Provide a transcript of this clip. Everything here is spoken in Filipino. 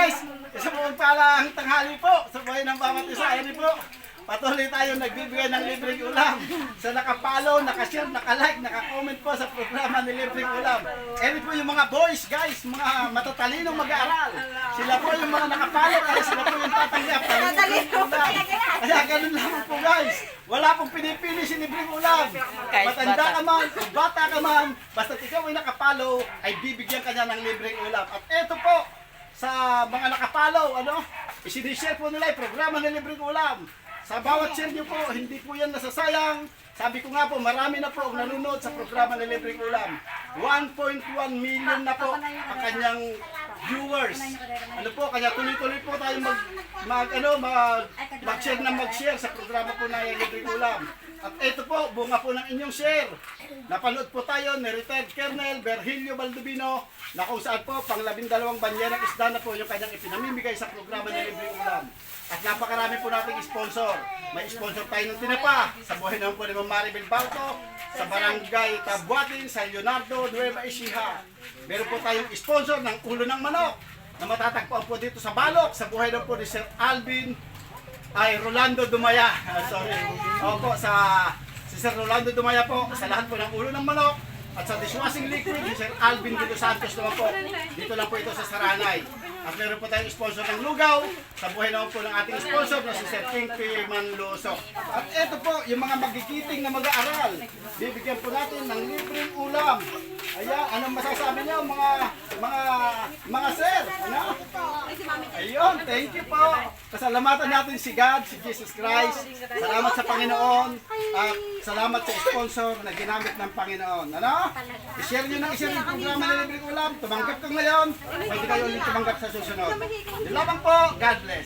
guys, isa po palang tanghali po sa buhay ng bawat isa. Ayan po, patuloy tayo nagbibigay ng libreng ulam. Sa nakapalo, nakashare, nakalike, nakakomment po sa programa ni Libreng Ulam. Ayan po yung mga boys guys, mga matatalinong mag-aaral. Sila po yung mga nakapalo, kaya sila po yung tatanggap. Kaya ganun lang po guys. Wala pong pinipili si Libreng Ulam. Matanda ka man, o bata ka man, basta ikaw ay nakapalo, ay bibigyan ka niya ng libreng ulam. At eto po, sa mga nakapalo, isinishare po nila yung programa ng Libreng Ulam. Sa bawat share nyo po, hindi po yan nasasayang. Sabi ko nga po, marami na po ang nanonood sa programa ng Libreng Ulam. 1.1 million na po ang kanyang viewers. Kanya tuloy-tuloy po tayo mag-share na mag-share sa programa po ng Libreng Ulam. At ito po, bunga po ng inyong share. Napanood po tayo ni retired Colonel Virgilio Baldovino na kung saan po, pang 12 banyerang isda na po yung kanyang ipinamimigay sa programa ng Libreng Ulam. At napakarami po nating sponsor. May sponsor tayo ng tinapa sa buhay naman po ni Ma'am Maribel Balto, sa Barangay Tabuatin, sa Leonardo, Nueva Ecija. Meron po tayong sponsor ng ulo ng manok na matatagpuan po dito sa Balok, sa buhay naman po ni Sir Alvin Rolando Dumaya. Opo, si Sir Rolando Dumaya po, sa lahat po ng ulo ng manok. At sa dishwashing liquid, si Sir Alvin de los Santos naman po. Dito lang po ito sa Saranay. At meron po tayong sponsor ng lugaw. Sa buhay naman po ng ating sponsor na si Sir Pinky Manloso. At ito po, yung mga magigiting na mag-aaral. Bibigyan po natin ng libreng ulam. Ayan, anong masasabi niyo mga sir? Ayun, thank you po. Pasalamatan natin si God, si Jesus Christ. Salamat sa Panginoon. At salamat sa sponsor na ginamit ng Panginoon. I-share nyo na i-share yung programa ng Libreng Ulam. Tumanggap ka ngayon, pwede kayo ulit tumanggap sa susunod. Yun lamang po, God bless.